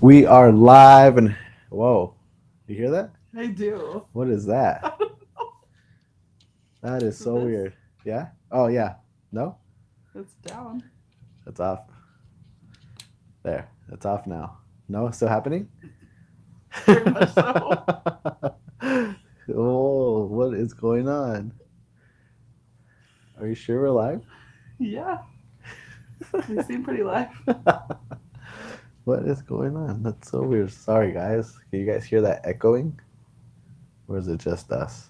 We are live and whoa, you hear that? I do. What is that? That is so This weird. Yeah? Oh, yeah. No? it's down. It's off. There. It's off now. No, it's still happening? Very much so. Oh, what is going on? Are you sure we're live? Yeah, we seem pretty live. What is going on? That's so weird. Sorry, guys. Can you guys hear that echoing? Or is it just us?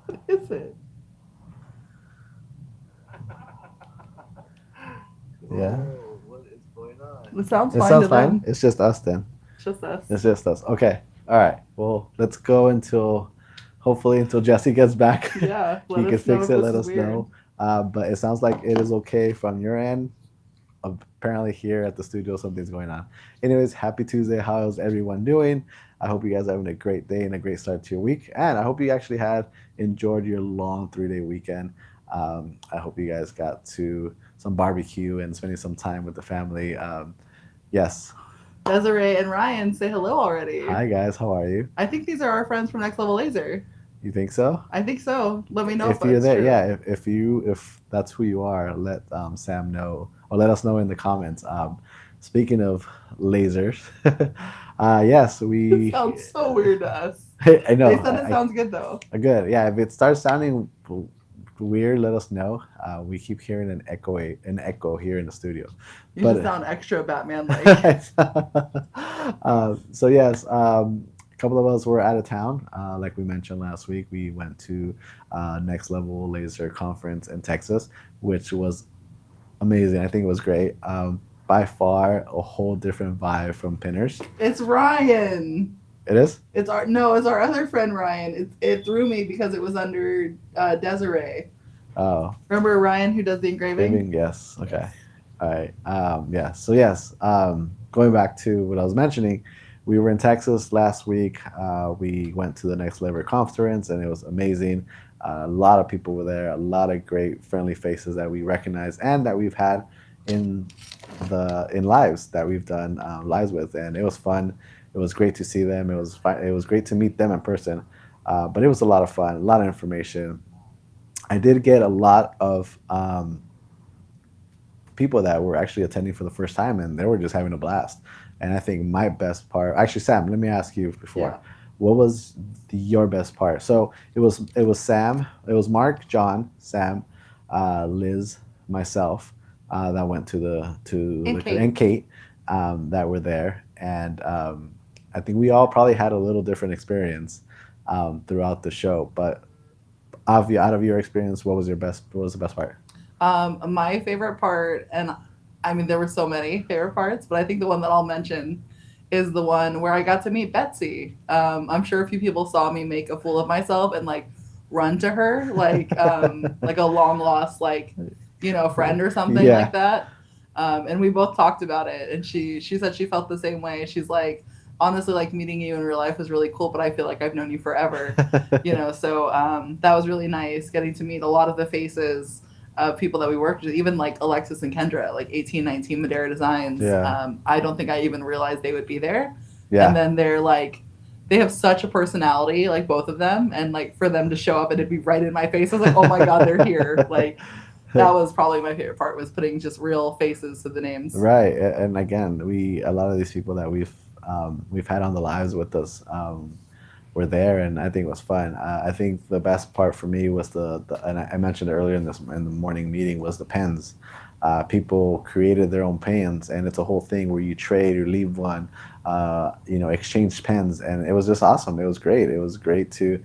What is it? Yeah? Whoa, what is going on? It sounds It fine sounds to fine. them. It's just us then. It's just us. It's just us. Okay. All right. Well, let's go until hopefully until Jesse gets back. Yeah, He let can us know fix if it. this Let is us weird. know. But it sounds like it is okay from your end. Apparently, here at the studio, something's going on. Anyways, happy Tuesday. How's everyone doing? I hope you guys are having a great day and a great start to your week. And I hope you actually had enjoyed your long 3 day weekend. I hope you guys got to some barbecue and spending some time with the family. Yes. Desiree and Ryan say hello already. Hi, guys. How are you? I think these are our friends from Next Level Laser. You think so? I think so. Let me know if If you're that's there, true. yeah. If that's who you are, let Sam know or let us know in the comments. Speaking of lasers, yes, It we. sounds so weird to us. I know. They said it sounds good though. Good. Yeah. If it starts sounding weird, let us know. We keep hearing an echo here in the studio, You just but sound extra Batman like. so yes, a couple of us were out of town. Like we mentioned last week, we went to Next Level Laser Conference in Texas, which was amazing. I think it was great. By far, a whole different vibe from Pinners. It's Ryan. It is. It's our other friend Ryan. It threw me because it was under Desiree. Oh, Remember Ryan who does the engraving? craving. Yes. Okay. Yes. All right. Yeah. So yes. Going back to what I was mentioning, we were in Texas last week. We went to the Next Level Conference, and it was amazing. A lot of people were there. A lot of great, friendly faces that we recognize and that we've had in in lives that we've done lives with, and it was fun. It was great to see them. It was fun. It was great to meet them in person. But it was a lot of fun. A lot of information. I did get a lot of people that were actually attending for the first time and they were just having a blast. And I think my best part, actually, Sam, let me ask you before, Yeah. what was your best part? So it was Sam, it was Mark, John, Sam, Liz, myself that went to And the Kate. and Kate that were there, and I think we all probably had a little different experience throughout the show. But out of your experience, what was your best? What was the best part? My favorite part, and I mean there were so many favorite parts, but I think the one that I'll mention is the one where I got to meet Betsy. I'm sure a few people saw me make a fool of myself and like run to her like a long lost friend or something Yeah. like that. And we both talked about it, and she said she felt the same way. She's like, honestly, like meeting you in real life was really cool, but I feel like I've known you forever. So that was really nice getting to meet a lot of the faces of people that we worked with, even like Alexis and Kendra, like 1819 Madeira Designs. Yeah. I don't think I even realized they would be there. And Yeah. then they're like, they have such a personality, like both of them. And like for them to show up and it'd be right in my face, I was like, oh my God, they're here. Like that was probably my favorite part, was putting just real faces to the names. Right. And again, we a lot of these people that we've had on the lives with us were there, and I think it was fun. I think the best part for me was the and I mentioned earlier in the morning meeting was the pens. People created their own pens, and it's a whole thing where you trade or leave one, exchange pens, and it was just awesome. It was great. It was great to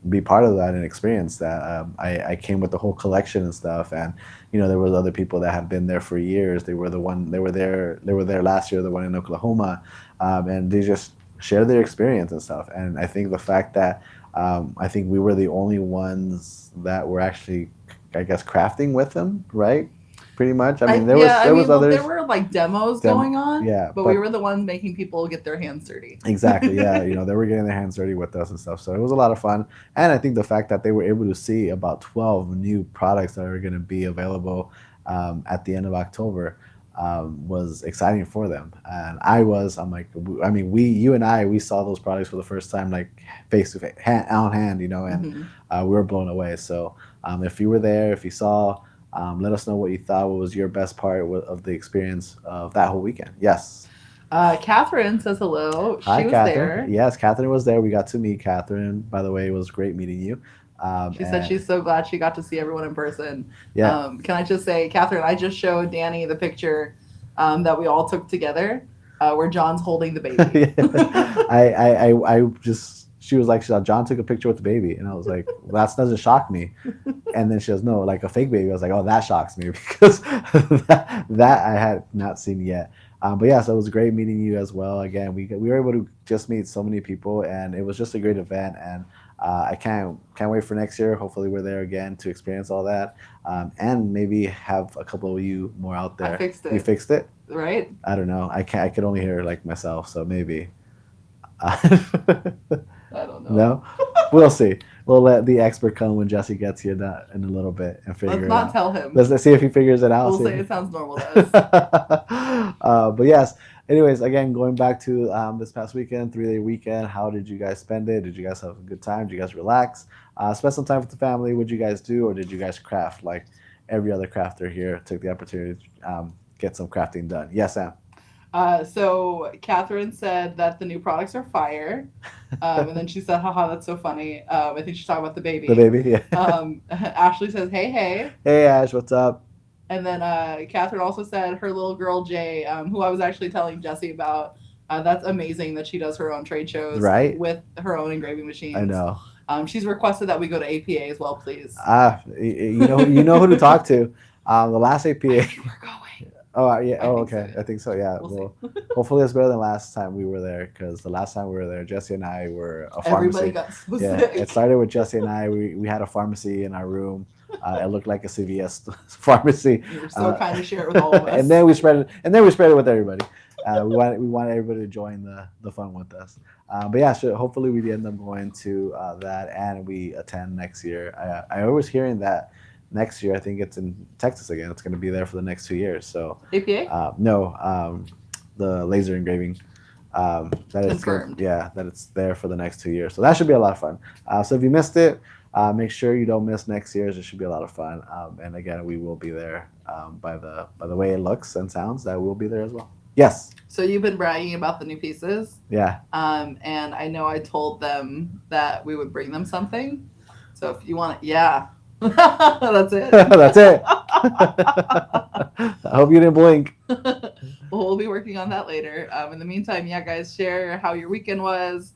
be part of that and experience that. I came with the whole collection and stuff, and there was other people that had been there for years. They were there last year, the one in Oklahoma, and they just share their experience and stuff. And I think the fact that I think we were the only ones that were actually, I guess, crafting with them, right? Pretty much. I mean, I there was mean, well, there others. were like demos Them, going on, yeah, but we but were the ones making people get their hands dirty. exactly, yeah. They were getting their hands dirty with us and stuff. So it was a lot of fun. And I think the fact that they were able to see about 12 new products that are going to be available at the end of October. was exciting for them. And I'm like, I mean, you and I, we saw those products for the first time, like face to face, hand on hand, and Hmm. we were blown away. So if you were there, if you saw, let us know what you thought. What was your best part of the experience of that whole weekend? Yes. Catherine says hello. Hi, She was Catherine. there. Yes, Catherine was there. We got to meet Catherine. By the way, it was great meeting you. She said And she's so glad she got to see everyone in person. yeah, Can I just say, Catherine, I just showed Danny the picture that we all took together where John's holding the baby. yeah. I just, she was like, John took a picture with the baby. And I was like, well, that doesn't shock me. And then she goes, no, like a fake baby. I was like, oh, that shocks me because that I had not seen yet. But yeah, so it was great meeting you as well. Again, we were able to just meet so many people, and it was just a great event. And I can't wait for next year. Hopefully, we're there again to experience all that, and maybe have a couple of you more out I there. fixed You it, fixed it? right? I don't know. I can't. I could only hear like myself, so maybe. I don't know. No, we'll see. We'll let the expert come when Jesse gets here in a little bit and Let's figure it not out. tell him. Let's see if he figures it out. We'll See say if it sounds normal to us. but yes. Anyways, again, going back to this past weekend, 3-day weekend. How did you guys spend it? Did you guys have a good time? Did you guys relax? Spend some time with the family. What did you guys do, or did you guys craft like every other crafter here? Took the opportunity to get some crafting done. Yes, Sam. So Catherine said that the new products are fire. And then she said, haha, that's so funny. I think she's talking about the The baby. baby. Yeah. Ashley says, hey, hey. Hey Ash, what's up? And then Catherine also said her little girl, Jay, who I was actually telling Jesse about, that's amazing that she does her own trade shows Right? with her own engraving I machines. know. She's requested that we go to APA as well, please. You know who to talk to. The last I APA. think we're going. Oh yeah. I Oh think so, okay. yeah. I think so. Yeah. We'll Well, see. hopefully it's better than last time we were there, because the last time we were there, Jesse and I were a Everybody pharmacy. got so Yeah. sick. It started with Jesse and I. We had a pharmacy in our room. It looked like a CVS pharmacy. You were so kind to share it with all of us. And then we spread it. And then we spread it with everybody. We want everybody to join the fun with us. But yeah, so hopefully we end up going to that, and we attend next year. I was hearing that next year, I think it's in Texas again. It's going to be there for the next 2 years. So APA? no, the laser engraving. That it's good. Confirmed. Yeah, that it's there for the next 2 years. So that should be a lot of fun. So if you missed it, make sure you don't miss next year's. It should be a lot of fun. And again, we will be there by the way it looks and sounds. That we'll be there as well. Yes. So you've been bragging about the new pieces. Yeah. And I know I told them that we would bring them something. So if you want it, yeah. That's it. That's it. I hope you didn't blink. Well, we'll be working on that later. In the meantime, yeah, guys, share how your weekend was.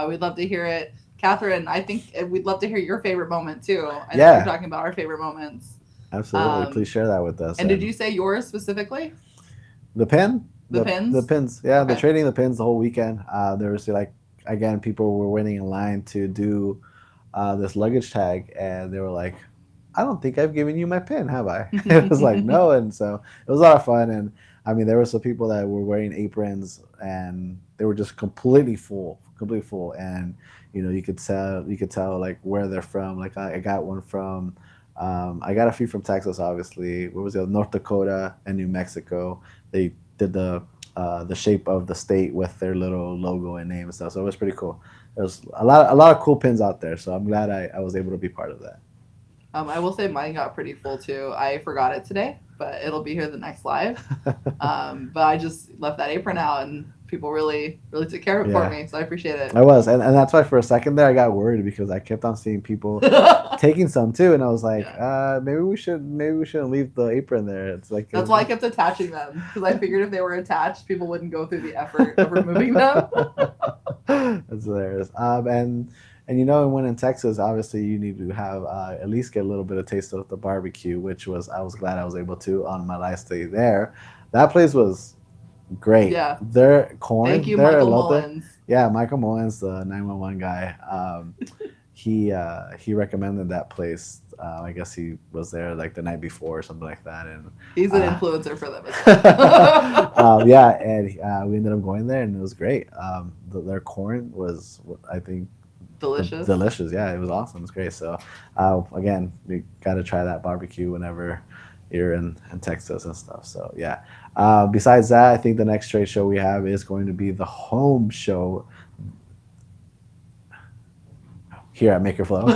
We'd love to hear it. Catherine, I think we'd love to hear your favorite moment too. I know Yeah. we're talking about our favorite moments. Absolutely. Please share that with us. And did you say yours specifically? The pin? The pins? The pins. Yeah, Okay. the trading the pins the whole weekend. There was like, again, people were waiting in line to do this luggage tag, and they were like, I don't think I've given you my pin, have I? It was like, no. And so it was a lot of fun. And I mean, there were some people that were wearing aprons, and they were just completely full. And you could tell like where they're from. Like I got one from, I got a few from Texas, obviously. Where was it? North Dakota and New Mexico. They did the shape of the state with their little logo and name and stuff. So it was pretty cool. There's a lot of cool pins out there. So I'm glad I was able to be part of that. I will say mine got pretty full too. I forgot it today, but it'll be here the next live. But I just left that apron out, and people really took care of it for me, so I appreciate it. I was, and that's why for a second there I got worried, because I kept on seeing people taking some too, and I was like, maybe we shouldn't leave the apron there. It's like that's why I kept attaching them, because I figured if they were attached, people wouldn't go through the effort of removing them. That's hilarious. And when in Texas, obviously you need to have at least get a little bit of taste of the barbecue, which I was glad I was able to on my last day there. That place was great. Yeah. Their corn. Thank you, their Michael elote, Mullins. Yeah, Michael Mullins, the 911 guy. He recommended that place. I guess he was there like the night before or something like that, and he's an influencer for them as well. yeah, and we ended up going there, and it was great. Their corn was, I think, delicious. Yeah, it was awesome. It's great. So again, we got to try that barbecue whenever here in Texas and stuff. So yeah. Besides that, I think the next trade show we have is going to be the home show here at MakerFlo.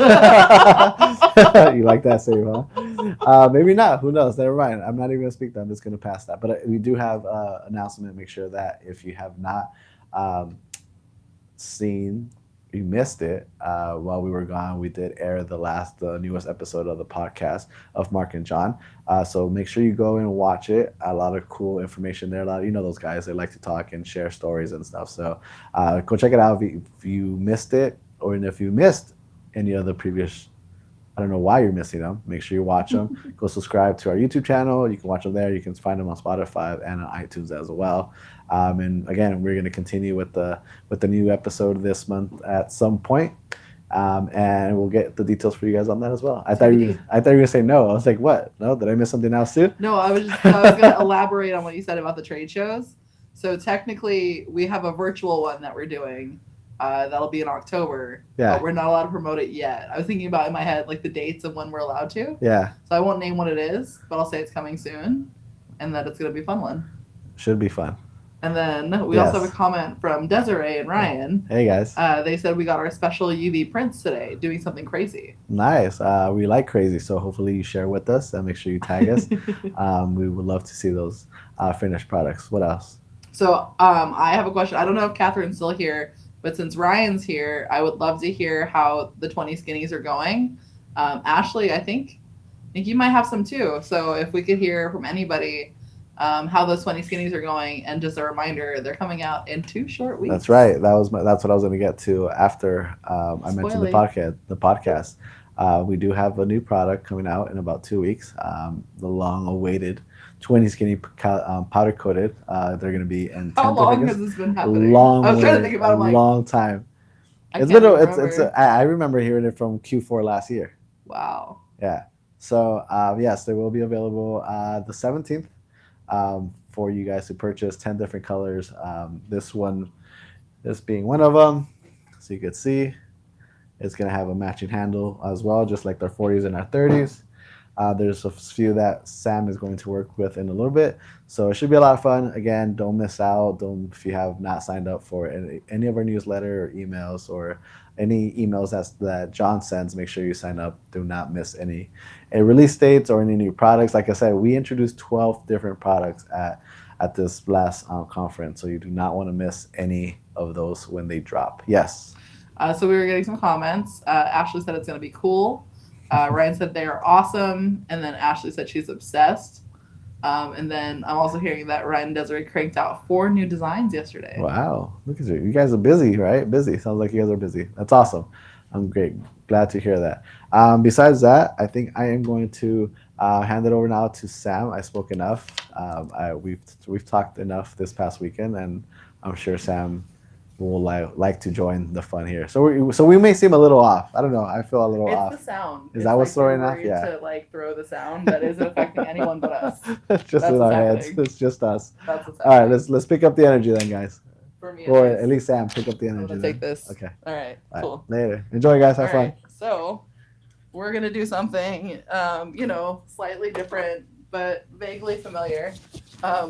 You like that save, huh? Maybe not. Who knows? Never mind. I'm not even going to speak that. I'm just going to pass that. But we do have announcement. Make sure that if you have not um, seen, you missed it while we were gone, we did air the newest episode of the podcast of Mark and John. So make sure you go and watch it. A lot of cool information there. Those guys, they like to talk and share stories and stuff. So go check it out if you missed it, or if you missed any of the previous. I don't know why you're missing them. Make sure you watch them. Go subscribe to our YouTube channel. You can watch them there. You can find them on Spotify and on iTunes as well. And again, we're going to continue with the new episode this month at some point. And we'll get the details for you guys on that as well. I thought you were going to say no. I was like, what? No, did I miss something else too? No, I was going to elaborate on what you said about the trade shows. So technically, we have a virtual one that we're doing. That'll be in October. Yeah. But we're not allowed to promote it yet. I was thinking about in my head like the dates of when we're allowed to. Yeah. So I won't name what it is, but I'll say it's coming soon, and that it's going to be a fun one. Should be fun. And then we also have a comment from Desiree and Ryan. Hey guys. They said we got our special UV prints today, doing something crazy. Nice. We like crazy, so hopefully you share with us and make sure you tag us. We would love to see those finished products. What else? So I have a question. I don't know if Catherine's still here. But since Ryan's here, I would love to hear how the 20 skinnies are going. Ashley, I think you might have some too. So if we could hear from anybody how those 20 skinnies are going, and just a reminder, they're coming out in 2 short weeks. That's right. That's what I was going to get to after I mentioned the podcast. We do have a new product coming out in about 2 weeks. The long-awaited 20 skinny powder coated. They're going to be in 10 How long has this been happening? Long I was trying to think about it. Long time. I remember hearing it from Q4 last year. Wow. Yeah. So yes, they will be available the 17th for you guys to purchase 10 different colors. This being one of them, so you can see. It's going to have a matching handle as well, just like their 40s and our 30s. There's a few that Sam is going to work with in a little bit. So it should be a lot of fun. Again, don't miss out. If you have not signed up for any of our newsletter or emails, or any emails that John sends, make sure you sign up. Do not miss any release dates or any new products. Like I said, we introduced 12 different products at this last conference. So you do not want to miss any of those when they drop. Yes. So we were getting some comments. Ashley said it's going to be cool. Ryan said they are awesome. And then Ashley said she's obsessed. And then I'm also hearing that Ryan and Desiree cranked out 4 new designs yesterday. Wow. Look at you. You guys are busy, right? Busy. Sounds like you guys are busy. That's awesome. I'm great. Glad to hear that. Besides that, I think I am going to hand it over now to Sam. I spoke enough. We've talked enough this past weekend, and I'm sure Sam will like to join the fun here. So we may seem a little off. I don't know. I feel a little off. It's the sound. Is that what's throwing off? Yeah. To throw the sound that isn't affecting anyone but us. It's just in our heads. It's just us. That's what's happening. All right, let's pick up the energy then, guys. For me, or at least Sam, pick up the energy. I'm gonna take this. Okay. All right. Cool. Later. Enjoy, guys. Have fun. So we're gonna do something, slightly different but vaguely familiar,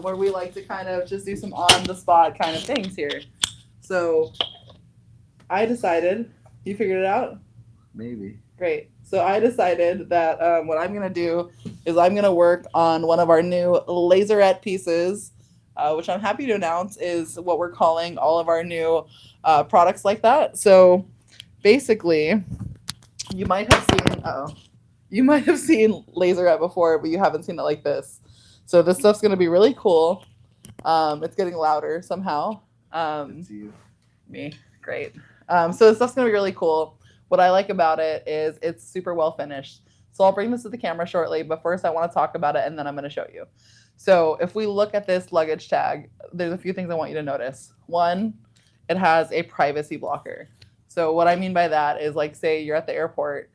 where we like to kind of just do some on-the-spot kind of things here. So I decided, you figured it out? Maybe. Great. So I decided that what I'm going to do is I'm going to work on one of our new Laserette pieces, which I'm happy to announce is what we're calling all of our new products like that. So basically, you might have seen Laserette before, but you haven't seen it like this. So this stuff's going to be really cool. It's getting louder somehow. Me. Great. So this stuff's going to be really cool. What I like about it is it's super well finished. So I'll bring this to the camera shortly, but first I want to talk about it and then I'm going to show you. So if we look at this luggage tag, there's a few things I want you to notice. One, it has a privacy blocker. So what I mean by that is, like, say you're at the airport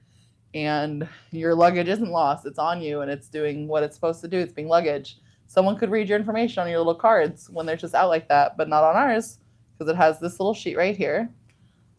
and your luggage isn't lost, it's on you and it's doing what it's supposed to do, it's being luggage. Someone could read your information on your little cards when they're just out like that, but not on ours, because it has this little sheet right here.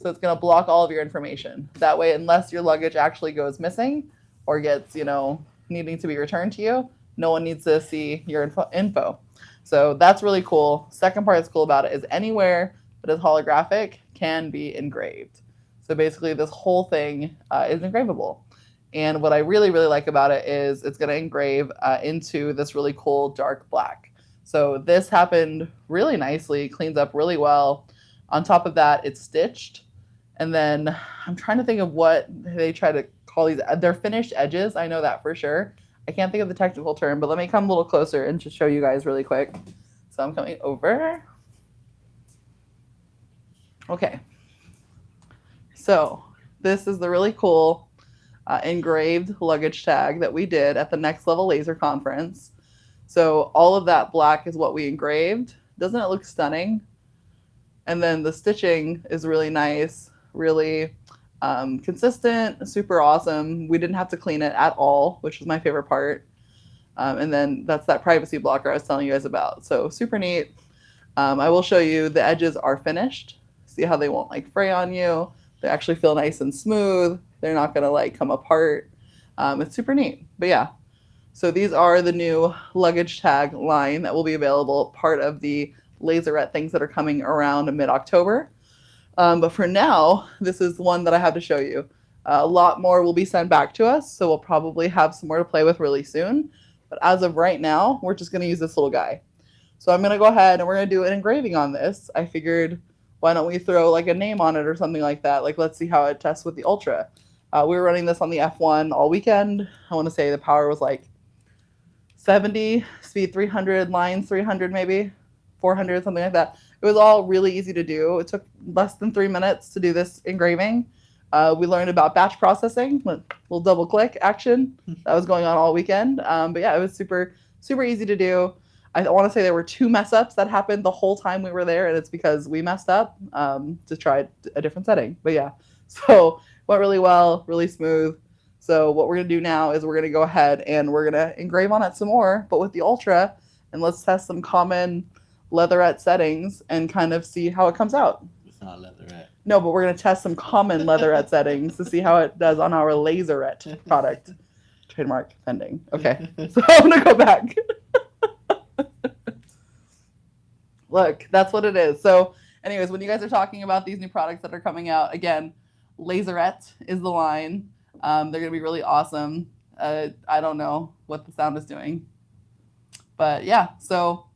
So it's going to block all of your information. That way, unless your luggage actually goes missing or gets, needing to be returned to you, No one needs to see your info. So that's really cool. Second part that's cool about it is anywhere that is holographic can be engraved. So basically, this whole thing is engravable. And what I really, really like about it is it's going to engrave into this really cool dark black. So this happened really nicely, cleans up really well. On top of that, it's stitched. And then I'm trying to think of what they try to call these. They're finished edges. I know that for sure. I can't think of the technical term, but let me come a little closer and just show you guys really quick. So I'm coming over. Okay. So this is the really cool engraved luggage tag that we did at the Next Level Laser Conference. So all of that black is what we engraved. Doesn't it look stunning? And then the stitching is really nice, really consistent, super awesome. We didn't have to clean it at all, which was my favorite part. And then that's that privacy blocker I was telling you guys about. So super neat. I will show you the edges are finished. See how they won't like fray on you. They actually feel nice and smooth. They're not gonna like come apart. It's super neat. But yeah, so these are the new luggage tag line that will be available, part of the Laserette things that are coming around mid-October. But for now, this is one that I have to show you. A lot more will be sent back to us, so we'll probably have some more to play with really soon. But as of right now, we're just going to use this little guy. So I'm going to go ahead and we're going to do an engraving on this. I figured, why don't we throw like a name on it or something like that? Like, let's see how it tests with the Ultra. We were running this on the F1 all weekend. I want to say the power was like 70, speed 300, lines 300 maybe, 400, something like that. It was all really easy to do. It took less than 3 minutes to do this engraving. We learned about batch processing, little double click action that was going on all weekend. But yeah, it was super, super easy to do. I want to say there were 2 mess ups that happened the whole time we were there, and it's because we messed up to try a different setting. But yeah, so went really well, really smooth. So what we're going to do now is we're going to go ahead and we're going to engrave on it some more, but with the Ultra, and let's test some common Leatherette settings and kind of see how it comes out. It's not Leatherette. No, but we're going to test some common Leatherette settings to see how it does on our Laserette product. Trademark pending. Okay, so I'm going to go back. Look, that's what it is. So anyways, when you guys are talking about these new products that are coming out, again, Laserette is the line. They're going to be really awesome. I don't know what the sound is doing. But yeah, so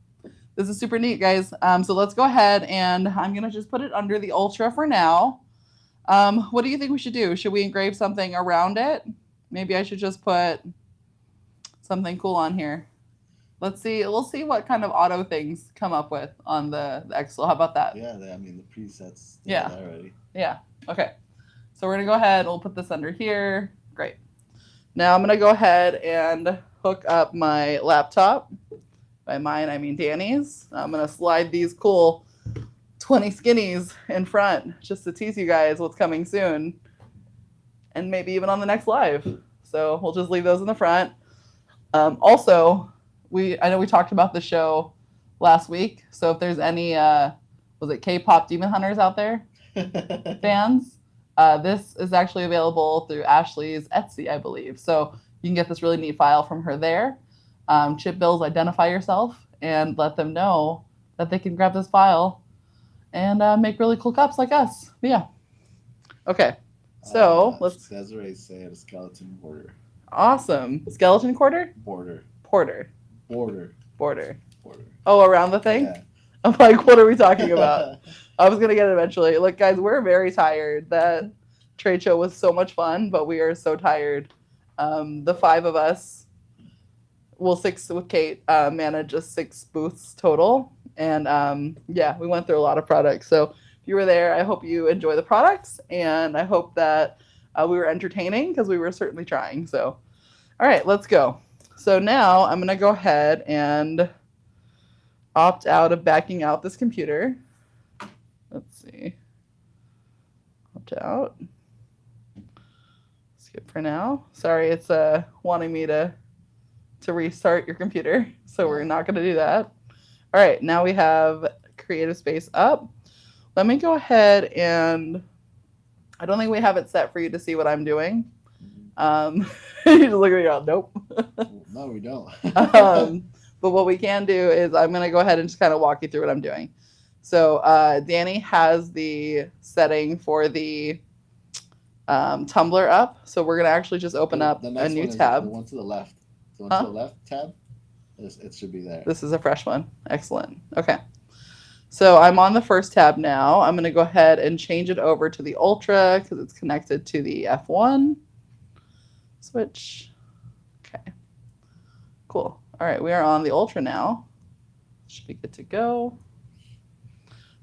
this is super neat, guys. So let's go ahead and I'm going to just put it under the Ultra for now. What do you think we should do? Should we engrave something around it? Maybe I should just put something cool on here. Let's see. We'll see what kind of auto things come up with on the Excel. How about that? Yeah, I mean, the presets. Yeah. Already. Yeah. Okay. So we're going to go ahead. We'll put this under here. Great. Now I'm going to go ahead and hook up my laptop. By mine, I mean Danny's. I'm going to slide these cool 20 skinnies in front just to tease you guys what's coming soon. And maybe even on the next live. So we'll just leave those in the front. Also, I know we talked about the show last week. So if there's any, was it K-pop Demon Hunters out there? Fans? This is actually available through Ashley's Etsy, I believe. So you can get this really neat file from her there. Chip Bills, identify yourself and let them know that they can grab this file and make really cool cups like us. But yeah. Okay. So let's. Desiree said skeleton border. Awesome. Skeleton quarter? Border. Porter. Border. Border. Border. Oh, around the thing? Yeah. I'm like, what are we talking about? I was going to get it eventually. Look, guys, we're very tired. That trade show was so much fun, but we are so tired. The 5 of us, well, 6 with Kate, managed just 6 booths total. And yeah, we went through a lot of products. So if you were there, I hope you enjoy the products. And I hope that we were entertaining because we were certainly trying. So, all right, let's go. So now I'm going to go ahead and opt out of backing out this computer. Let's see. Opt out. Skip for now. Sorry, it's wanting me to restart your computer. So we're not going to do that. All right, now we have Creative Space up. Let me go ahead and I don't think we have it set for you to see what I'm doing. You just look at me, nope. No, we don't. But what we can do is I'm going to go ahead and just kind of walk you through what I'm doing. So Danny has the setting for the Tumbler up. So we're going to actually just open up a new tab. The one to the left. The one to the left tab, it should be there. This is a fresh one. Excellent. Okay. So I'm on the first tab now. I'm going to go ahead and change it over to the Ultra because it's connected to the F1. Switch. Okay. Cool. All right, we are on the Ultra now. Should be good to go.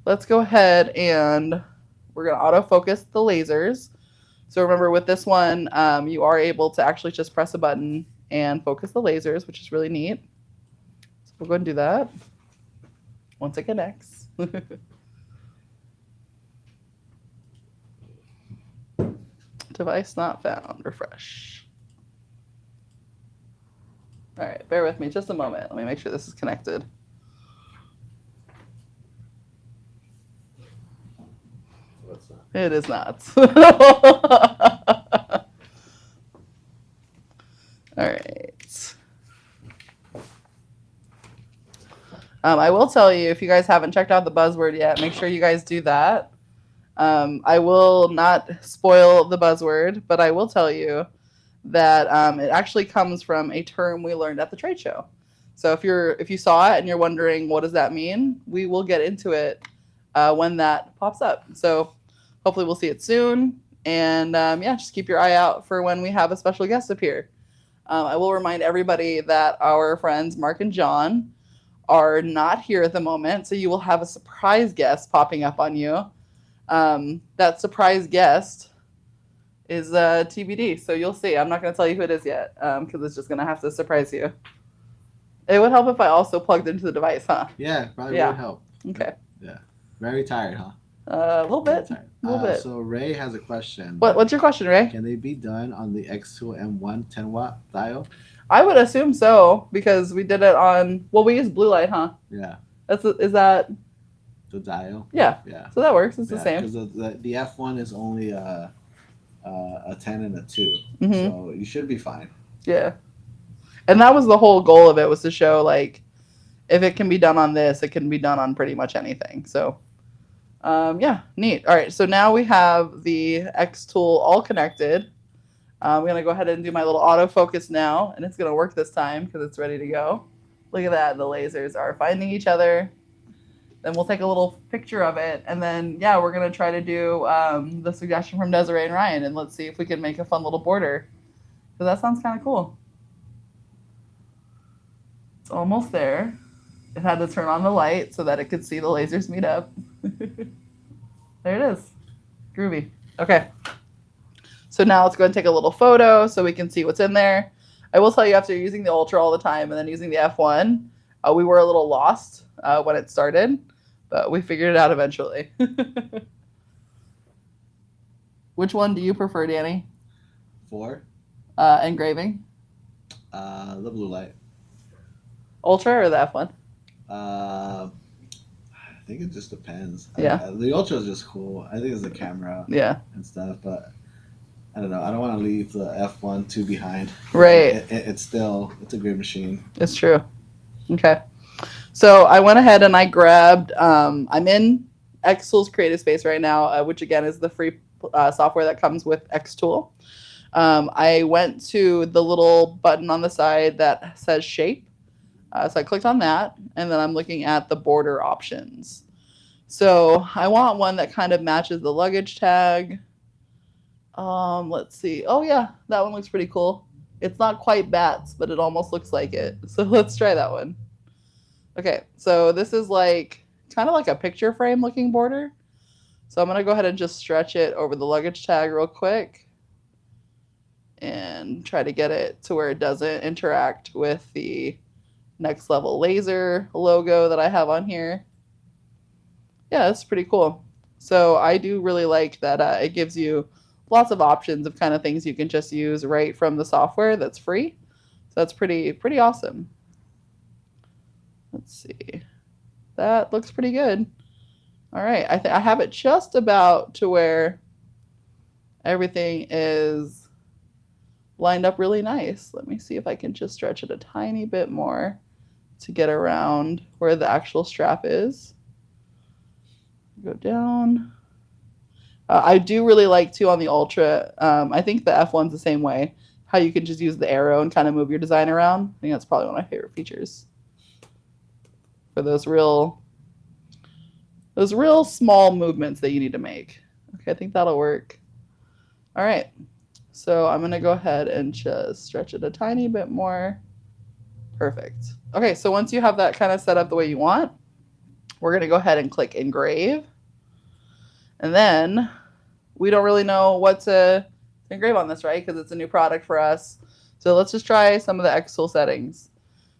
Let's go ahead and we're going to autofocus the lasers. So remember with this one, you are able to actually just press a button and focus the lasers, which is really neat. So we'll go ahead and do that once it connects. Device not found. Refresh. All right, bear with me just a moment. Let me make sure this is connected. What's that? It is not. All right. I will tell you, if you guys haven't checked out the buzzword yet, make sure you guys do that. I will not spoil the buzzword, but I will tell you that it actually comes from a term we learned at the trade show. So if you saw it and you're wondering what does that mean, we will get into it when that pops up. So hopefully we'll see it soon. And yeah, just keep your eye out for when we have a special guest appear. I will remind everybody that our friends Mark and John are not here at the moment, so you will have a surprise guest popping up on you. That surprise guest is TBD, so you'll see. I'm not going to tell you who it is yet because it's just going to have to surprise you. It would help if I also plugged into the device, huh? Yeah, probably would help. Okay. Yeah. Very tired, huh? A little bit. A little bit. So Ray has a question. What's your question, Ray? Can they be done on the X2 M1 10-watt dial? I would assume so because we did it on. Well, we used blue light, huh? Yeah. Is that the dial? Yeah. Yeah. So that works. It's the same. Because the F1 is only a 10 and a 2, so you should be fine. Yeah. And that was the whole goal of it, was to show like if it can be done on this, it can be done on pretty much anything. So yeah, neat. All right, so now we have the X tool all connected. I'm going to go ahead and do my little autofocus now, and it's going to work this time because it's ready to go. Look at that. The lasers are finding each other. Then we'll take a little picture of it, and then, yeah, we're going to try to do the suggestion from Desiree and Ryan, and let's see if we can make a fun little border, because that sounds kind of cool. It's almost there. It had to turn on the light so that it could see the lasers meet up. There it is. Groovy. Okay. So now let's go ahead and take a little photo so we can see what's in there. I will tell you, after using the Ultra all the time and then using the F1, we were a little lost when it started, but we figured it out eventually. Which one do you prefer, Danny? For? Engraving? The blue light. Ultra or the F1? I think it just depends. Yeah. The Ultra is just cool. I think it's the camera and stuff, but I don't know. I don't want to leave the F1 too behind. Right. It's a great machine. It's true. Okay. So I went ahead and I grabbed, I'm in Xtool's Creative Space right now, which again is the free software that comes with Xtool. I went to the little button on the side that says shape. So I clicked on that, and then I'm looking at the border options. So I want one that kind of matches the luggage tag. Let's see. Oh yeah, that one looks pretty cool. It's not quite bats, but it almost looks like it. So let's try that one. Okay, so this is like kind of like a picture frame looking border. So I'm gonna go ahead and just stretch it over the luggage tag real quick and try to get it to where it doesn't interact with the Next Level Laser logo that I have on here. Yeah, that's pretty cool. So I do really like that it gives you lots of options of kind of things you can just use right from the software that's free. So that's pretty awesome. Let's see. That looks pretty good. All right, I have it just about to where everything is lined up really nice. Let me see if I can just stretch it a tiny bit more to get around where the actual strap is. Go down. I do really like too on the Ultra. I think the F1's the same way. How you can just use the arrow and kind of move your design around. I think that's probably one of my favorite features. For those real small movements that you need to make. Okay, I think that'll work. All right. So I'm going to go ahead and just stretch it a tiny bit more. Perfect. Okay, so once you have that kind of set up the way you want, we're going to go ahead and click engrave. And then we don't really know what to engrave on this, right? Because it's a new product for us. So let's just try some of the X tool settings.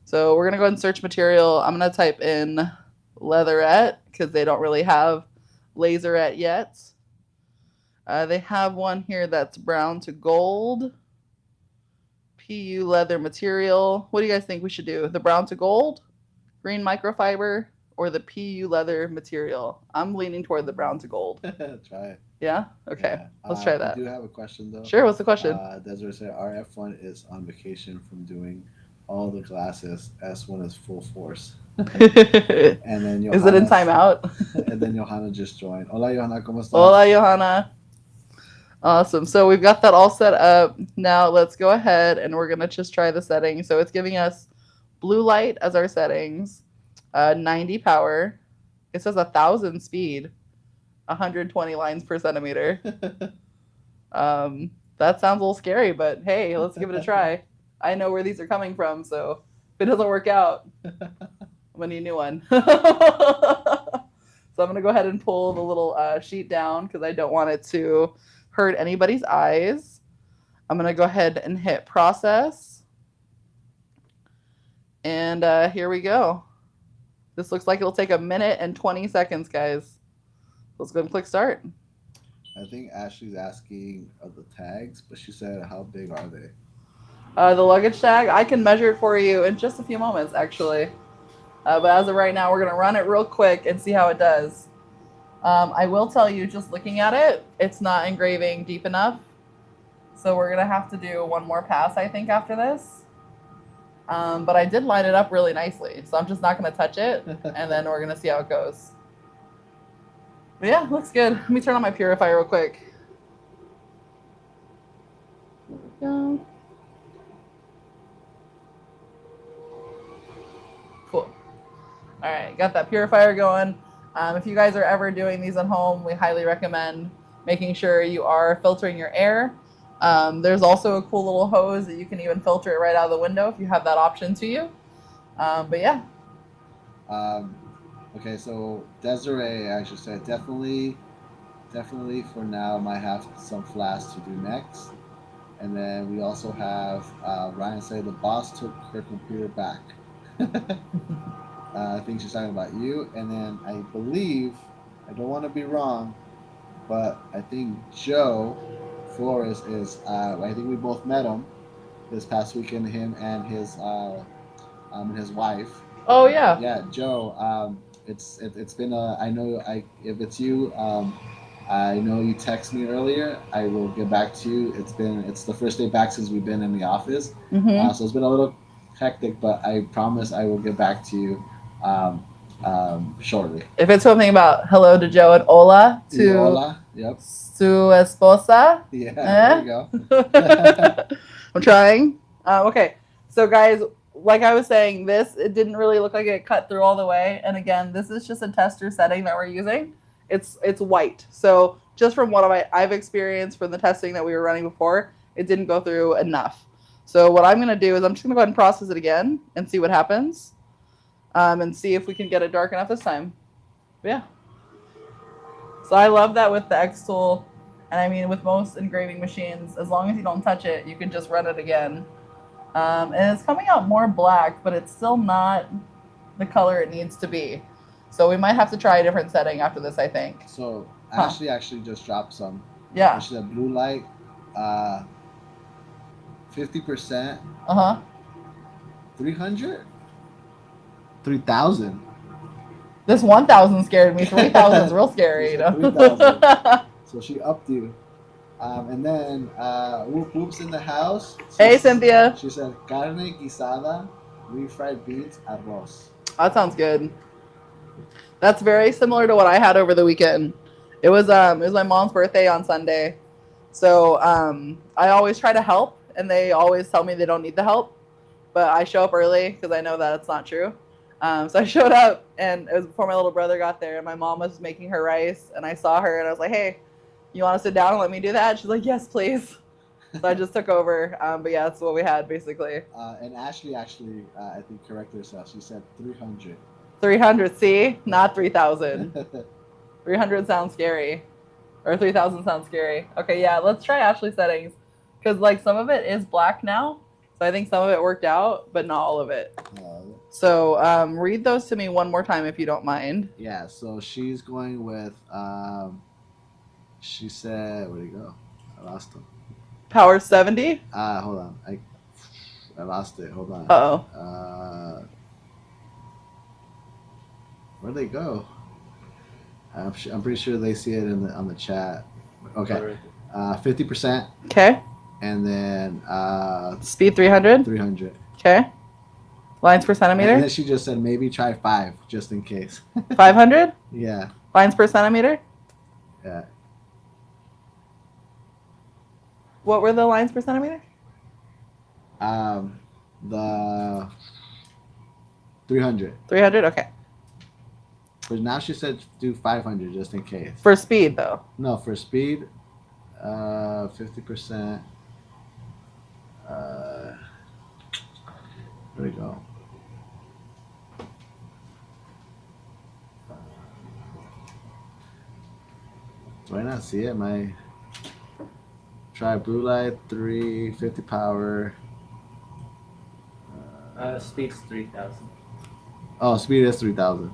So we're going to go ahead and search material. I'm going to type in Leatherette because they don't really have Laserette yet. They have one here that's brown to gold. PU leather material. What do you guys think we should do? The brown to gold, green microfiber, or the PU leather material? I'm leaning toward the brown to gold. Try it. Yeah? Okay. Yeah. Let's try that. I do have a question though. Sure, what's the question? Desiree said our F1 is on vacation from doing all the classes. S1 is full force. And then Johanna, is it in timeout? And then Johanna just joined. Hola Johanna, ¿cómo estás? Hola Johanna. Awesome. So we've got that all set up. Now let's go ahead and we're going to just try the settings. So it's giving us blue light as our settings, 90 power. It says 1,000 speed, 120 lines per centimeter. That sounds a little scary, but hey, let's give it a try. I know where these are coming from, so if it doesn't work out, I'm going to need a new one. So I'm going to go ahead and pull the little sheet down because I don't want it to hurt anybody's eyes. I'm going to go ahead and hit process. And here we go. This looks like it'll take 1 minute and 20 seconds, guys. Let's go and click start. I think Ashley's asking of the tags, but she said, how big are they? The luggage tag, I can measure it for you in just a few moments, actually. But as of right now, we're going to run it real quick and see how it does. I will tell you, just looking at it, it's not engraving deep enough. So we're going to have to do one more pass, I think, after this. But I did line it up really nicely. So I'm just not going to touch it. And then we're going to see how it goes. But yeah, looks good. Let me turn on my purifier real quick. There we go. Cool. All right, got that purifier going. If you guys are ever doing these at home, we highly recommend making sure you are filtering your air. There's also a cool little hose that you can even filter it right out of the window if you have that option to you. But yeah. Okay, so Desiree actually said definitely for now might have some flash to do next. And then we also have Ryan say the boss took her computer back. I think she's talking about you. And then I believe, I don't want to be wrong, but I think Joe Flores is, I think we both met him this past weekend, him and his wife. Oh, yeah. Yeah, Joe, it's been if it's you, I know you texted me earlier. I will get back to you. It's the first day back since we've been in the office. Mm-hmm. So it's been a little hectic, but I promise I will get back to you shortly. If it's something about hello to Joe and hola to Hola, yep. Su esposa. Yeah, there you go. I'm trying. Okay, so guys, like I was saying, it didn't really look like it cut through all the way. And again, this is just a tester setting that we're using. It's white. So just from what I've experienced from the testing that we were running before, it didn't go through enough. So what I'm going to do is I'm just going to go ahead and process it again and see what happens. And see if we can get it dark enough this time. But yeah. So I love that with the X tool. And I mean, with most engraving machines, as long as you don't touch it, you can just run it again. And it's coming out more black, but it's still not the color it needs to be. So we might have to try a different setting after this, I think. So Ashley actually just dropped some. Yeah. She said blue light, 50%. 300? 3,000. This 1,000 scared me. 3,000 is real scary. You know? 3,000. So she upped you. And then Whoop Whoop's in the house. Hey, Cynthia. She said carne guisada, refried beans, arroz. That sounds good. That's very similar to what I had over the weekend. It was my mom's birthday on Sunday. So I always try to help, and they always tell me they don't need the help. But I show up early because I know that it's not true. So I showed up, and it was before my little brother got there, and my mom was making her rice, and I saw her, and I was like, hey, you want to sit down and let me do that? She's like, yes, please. So I just took over. But yeah, that's what we had, basically. And Ashley actually, I think, corrected herself. She said 300. 300, see? Not 3,000. 300 sounds scary. Or 3,000 sounds scary. Okay, yeah, let's try Ashley's settings. Because, like, some of it is black now. So I think some of it worked out, but not all of it. So read those to me one more time if you don't mind. Yeah, so she's going with, she said, where'd he go? I lost him. Power 70? Hold on. I lost it. Hold on. Uh-oh. Where'd they go? I'm pretty sure they see it on the chat. Okay. 50%. Okay. And then Speed 300? 300. Okay. Lines per centimeter? And then she just said maybe try 5 just in case. 500? Yeah. Lines per centimeter? Yeah. What were the lines per centimeter? The 300. 300? Okay. But now she said do 500 just in case. For speed, though. No, for speed, 50%. There we go. Do I not see it? My try blue light 350 power. Speed's 3,000. Oh, speed is 3,000.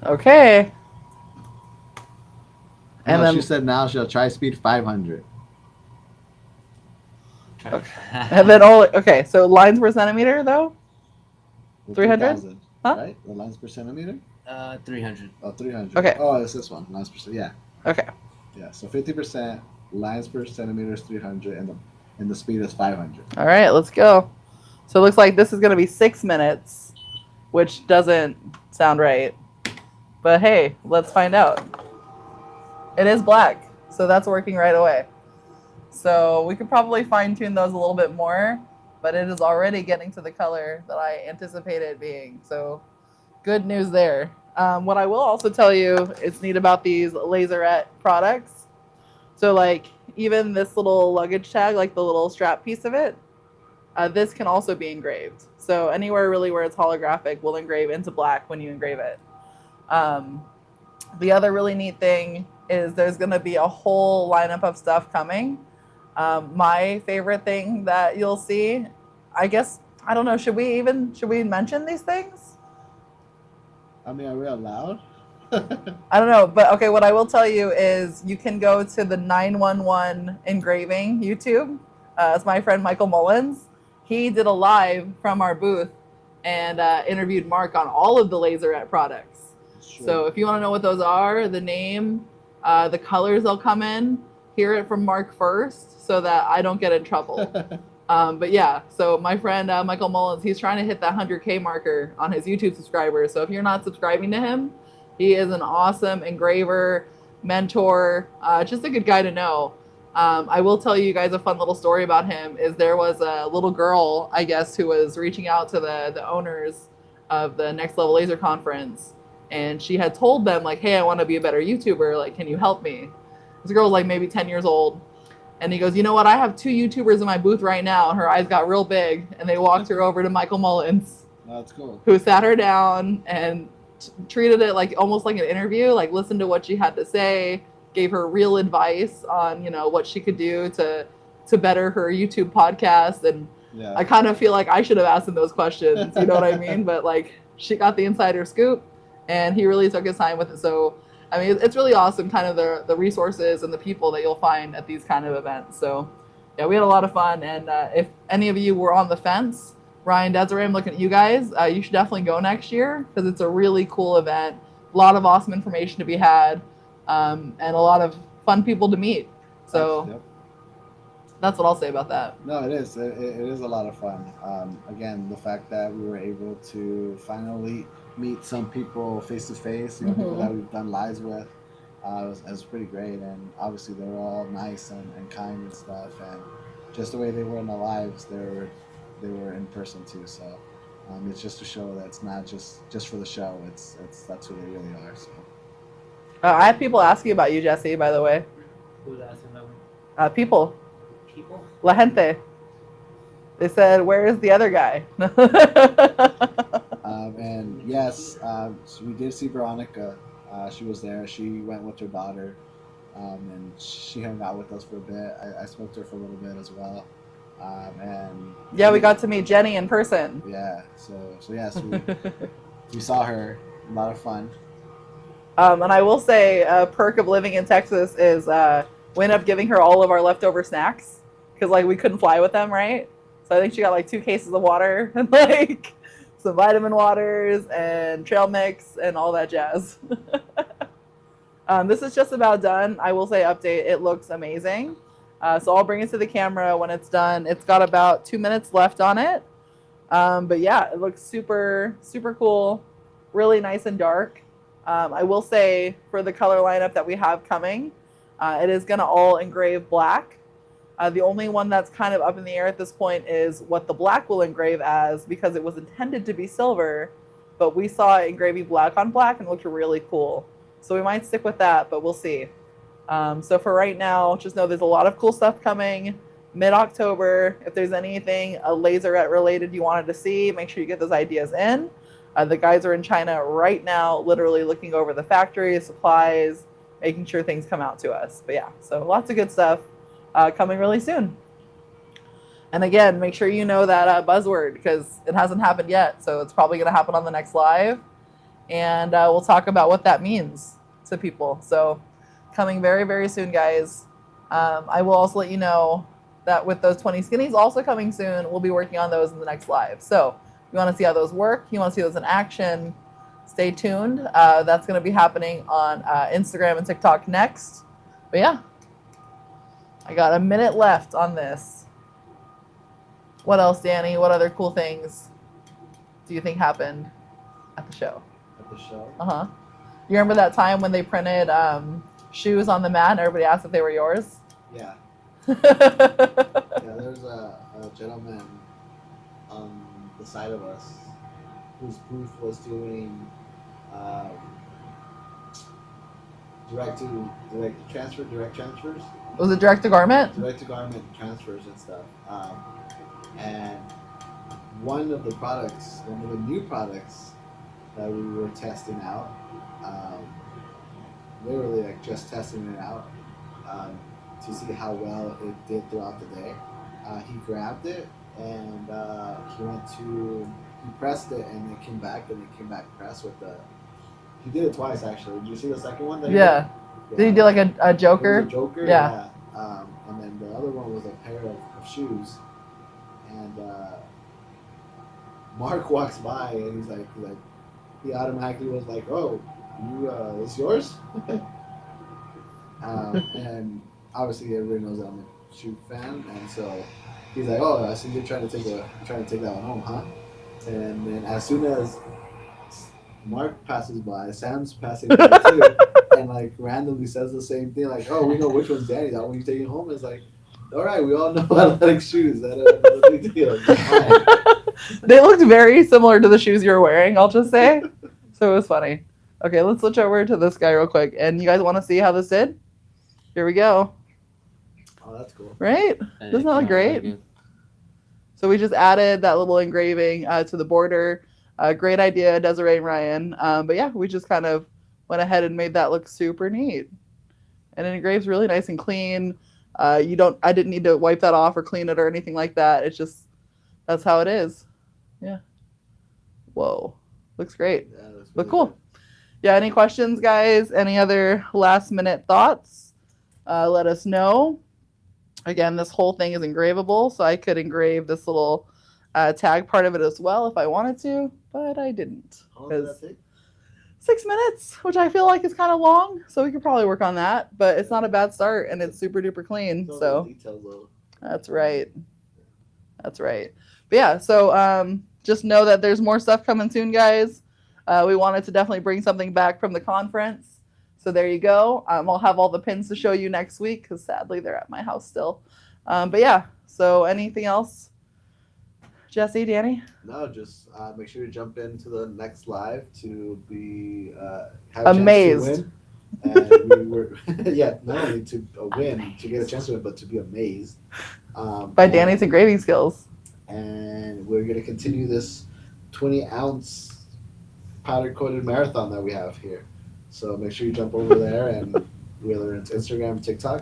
Okay. And No, then she said now she'll try speed 500. Okay. And then okay, so lines per centimeter though? 300? 3,000, Huh? Right? The lines per centimeter? 300. Oh, 300. Okay. Oh, it's this one. Lines per yeah. Okay. Yeah. So 50%, lines per centimeter is 300, and the speed is 500. All right, let's go. So it looks like this is going to be 6 minutes, which doesn't sound right. But hey, let's find out. It is black, so that's working right away. So we could probably fine tune those a little bit more, but it is already getting to the color that I anticipated it being. So good news there. What I will also tell you is neat about these Laserette products. So like even this little luggage tag, like the little strap piece of it, this can also be engraved. So anywhere really where it's holographic will engrave into black when you engrave it. The other really neat thing is there's going to be a whole lineup of stuff coming. My favorite thing that you'll see, I guess, I don't know, should we mention these things? I mean, are we allowed? I don't know, but okay, what I will tell you is you can go to the 911 Engraving YouTube. It's my friend Michael Mullins. He did a live from our booth and interviewed Mark on all of the Laserette products. Sure. So if you want to know what those are, the name, the colors they'll come in, hear it from Mark first so that I don't get in trouble. But yeah, so my friend Michael Mullins, he's trying to hit that 100K marker on his YouTube subscribers. So if you're not subscribing to him, he is an awesome engraver, mentor, just a good guy to know. I will tell you guys a fun little story about him is there was a little girl, I guess, who was reaching out to the owners of the Next Level Laser Conference. And she had told them, like, hey, I want to be a better YouTuber. Like, can you help me? This girl was like maybe 10 years old. And he goes, you know what? I have 2 YouTubers in my booth right now. Her eyes got real big. And they walked her over to Michael Mullins. That's cool. Who sat her down and treated it like almost like an interview, like listened to what she had to say, gave her real advice on, you know, what she could do to better her YouTube podcast. And Yeah. I kind of feel like I should have asked him those questions. You know what I mean? But like she got the insider scoop and he really took his time with it. So I mean, it's really awesome, kind of the resources and the people that you'll find at these kind of events. So, yeah, we had a lot of fun. And if any of you were on the fence, Ryan, Desiree, I'm looking at you guys. You should definitely go next year because it's a really cool event. A lot of awesome information to be had and a lot of fun people to meet. So, That's what I'll say about that. No, it is. It is a lot of fun. Again, the fact that we were able to finally meet some people face to face, people that we've done lives with, was pretty great. And obviously, they were all nice and kind and stuff. And just the way they were in their lives, they were in person too. So it's just to show that it's not just for the show. It's that's who they really are. So. I had people asking about you, Jesse, by the way. Who's asking about me? People. People? La gente. They said, where is the other guy? And yes, so we did see Veronica. She was there. She went with her daughter, and she hung out with us for a bit. I spoke to her for a little bit as well. And yeah, we got to meet Jenny in person. yeah, so yes, we saw her. A lot of fun. And I will say, a perk of living in Texas is we ended up giving her all of our leftover snacks because like we couldn't fly with them, right? So I think she got like 2 cases of water and like some vitamin waters and trail mix and all that jazz. This is just about done. I will say update, it looks amazing. So I'll bring it to the camera when it's done. It's got about 2 minutes left on it. But yeah, it looks super, super cool. Really nice and dark. I will say for the color lineup that we have coming, it is going to all engrave black. The only one that's kind of up in the air at this point is what the black will engrave as, because it was intended to be silver, but we saw it engraving black on black and it looked really cool. So we might stick with that, but we'll see. So for right now, just know there's a lot of cool stuff coming mid-October. If there's anything Laserette related you wanted to see, make sure you get those ideas in. The guys are in China right now, literally looking over the factory, supplies, making sure things come out to us. But yeah, so lots of good stuff coming really soon. And again, make sure you know that buzzword because it hasn't happened yet. So it's probably going to happen on the next live. And we'll talk about what that means to people. So coming very, very soon, guys. I will also let you know that with those 20 skinnies also coming soon, we'll be working on those in the next live. So you want to see how those work, you want to see those in action, stay tuned. That's going to be happening on Instagram and TikTok next. But yeah, I got a minute left on this. What else, Danny? What other cool things do you think happened at the show? At the show. Uh-huh. You remember that time when they printed shoes on the mat and everybody asked if they were yours? Yeah. Yeah, Yeah, there's a gentleman on the side of us whose booth was doing direct transfers, was it direct to garment? direct to garment transfers and stuff. And one of the new products that we were testing out, literally like just testing it out to see how well it did throughout the day. He grabbed it and he pressed it and it came back pressed with the. He did it twice actually. Did you see the second one? Yeah. Did he do like a Joker? It was a Joker. Yeah. And then the other one was a pair of shoes. And Mark walks by and he's like he automatically was like, "Oh, you it's yours?" And obviously everybody knows that I'm a shoe fan, and so he's like, "Oh, I see you're trying to take that one home, huh?" And then as soon as Mark passes by, Sam's passing by too, and like randomly says the same thing, like, "Oh, we know which one's Danny's. That one you taking home?" It's like, all right, we all know athletic shoes. That's a big deal. They looked very similar to the shoes you were wearing, I'll just say. So it was funny. Okay, let's switch over to this guy real quick. And you guys want to see how this did? Here we go. Oh, that's cool. Right? Doesn't that look great? So we just added that little engraving to the border. Great idea, Desiree and Ryan. But yeah, we just kind of went ahead and made that look super neat. And it engraves really nice and clean. I didn't need to wipe that off or clean it or anything like that. It's just, that's how it is. Yeah. Whoa. Looks great. Yeah, that's But really cool. good. Yeah, any questions, guys? Any other last minute thoughts? Let us know. Again, this whole thing is engravable, so I could engrave this little tag part of it as well if I wanted to, but I didn't. How long did that take? 6 minutes, which I feel like is kind of long, so we could probably work on that, but it's not a bad start, and it's super duper clean. Those So are the details, though. That's right. That's right. But yeah, so just know that there's more stuff coming soon, guys. We wanted to definitely bring something back from the conference. So there you go. I'll have all the pins to show you next week because sadly they're at my house still. But yeah, so anything else? Jesse, Danny? No, just make sure you jump into the next live to be have Amazed. a chance to win. And we were, yeah, not only to win, to get a chance to win, but to be amazed By Danny's engraving skills. And we're going to continue this 20-ounce powder coated marathon that we have here. So make sure you jump over there, and whether it's Instagram, TikTok,